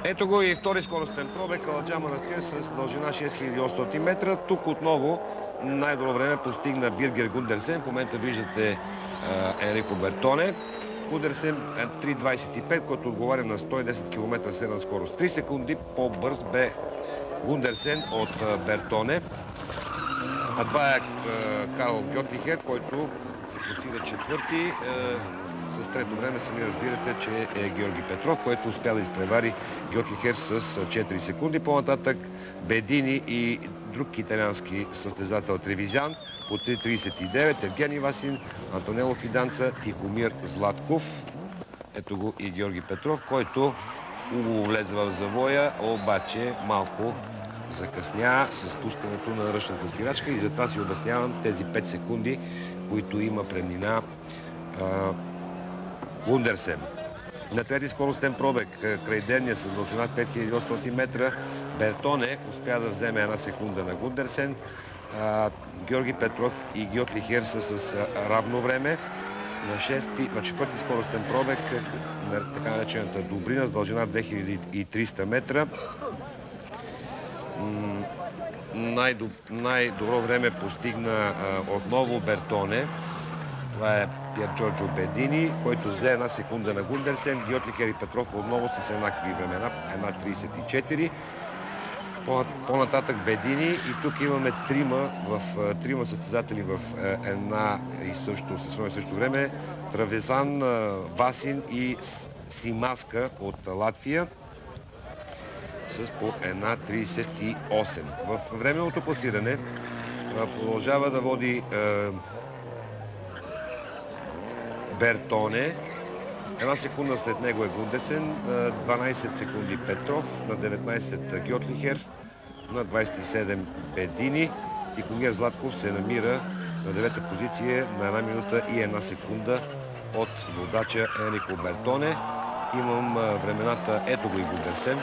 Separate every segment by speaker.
Speaker 1: Ето го и втори скоростен пробег, Каладжа Манастир с дължина 6800 метра. Тук отново най-добро време постигна Биргер Гундерсен. В момента виждате Енрико Бертоне. Гундерсен 3.25, който отговаря на 110 км средна скорост. 3 секунди по-бърз бе Гундерсен от Бертоне. А това е Карл Гьотлихер, който се класира четвърти. С трето време сами разбирате, че е Георги Петров, който успя да изпревари Гьотлихер с 4 секунди. По-нататък Бедини и друг италиански състезател Тревизян по 3.39. Евгений Васин, Антонело Фиданца, Тихомир Златков. Ето го и Георги Петров, който хубаво влезе в завоя, обаче малко закъсня с пускането на ръчната спирачка и затова си обяснявам тези 5 секунди, които има преднина Гундерсен. На трети скоростен пробег, край дерния с дължина 5800 метра, Бертоне успя да вземе една секунда на Гундерсен. Георги Петров и Гьотлихер са с равно време. На четвърти скоростен пробег, на така наречената Добрина с дължина 2300 метра. Най-добро време постигна отново Бертоне. Това е Пьер Джорджо Бедини, който взе една секунда на Гундерсен. Гьотлихер и Петров отново с еднакви времена, 1.34. По-нататък Бедини и тук имаме трима състезатели в едно и също време. Травезан, Васин и Симаска от Латвия с по 1.38. В временното класиране продължава да води Бертоне. Една секунда след него е Гундерсен, 12 секунди Петров, на 19 Гьотлихер, на 27 Бедини. Тихомир Златков се намира на 9-та позиция на 1 минута и 1 секунда от водача Енрико Бертоне. Имам времената, ето го и Гундерсен.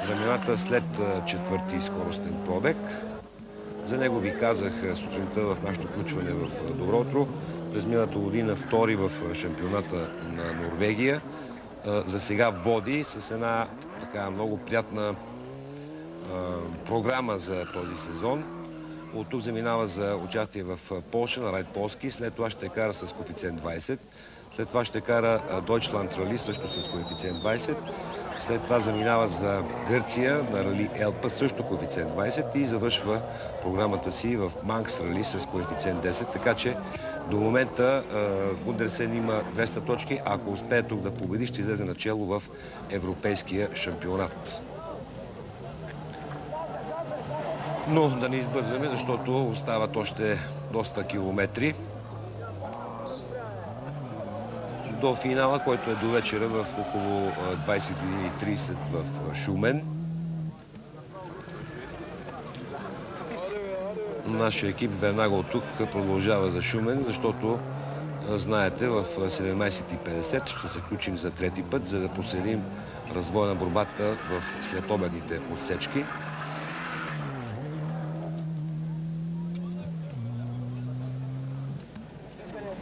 Speaker 1: Времената след четвърти скоростен пробег. За него ви казах сутринта в нашето включване в Добро утро. През миналата година втори в шампионата на Норвегия. За сега води с една така много приятна програма за този сезон. От тук заминава за участие в Полша на Райд Полски. След това ще кара с коефициент 20. След това ще кара Deutschland Rally също с коефициент 20. След това заминава за Гърция на Рали Елпа, също коефициент 20 и завършва програмата си в Манкс Рали с коефициент 10. Така че до момента Гундерсен има 200 точки. Ако успее тук да победи, ще излезе начело в европейския шампионат. Но да не избързаме, защото остават още доста километри до финала, който е до вечера в около 20:30 в Шумен. Нашия екип веднага от тук продължава за Шумен, защото знаете, в 17:50 ще се включим за трети път, за да последим развоя на борбата в следобедните отсечки.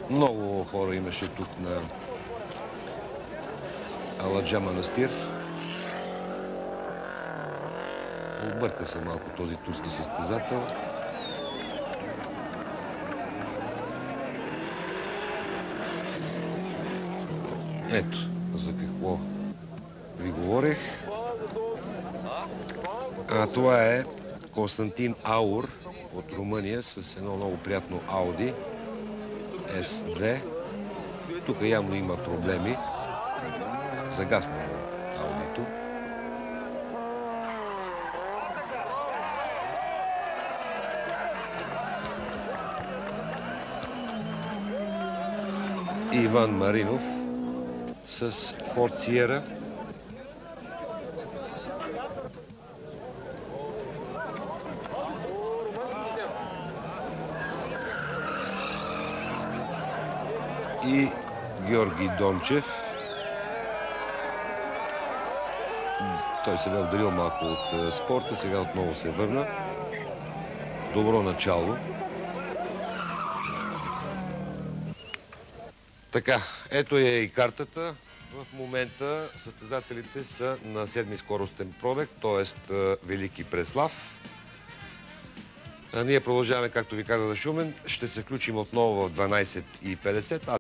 Speaker 1: Много хора имаше тук на Каладжа Манастир. Обърка се малко този турски състезател. Ето за какво ви говорих. Това е Константин Аур от Румъния с едно много приятно Ауди S2. Тук явно има проблеми. Загасна аудито. Иван Маринов с Форд Сиера. И Георги Дончев. Той се бе отделил малко от спорта, сега отново се върна. Добро начало. Така, ето е и картата. В момента състезателите са на 7-ми скоростен пробег, т.е. Велики Преслав. Ние продължаваме, както ви казах, за Шумен. Ще се включим отново в 12:50.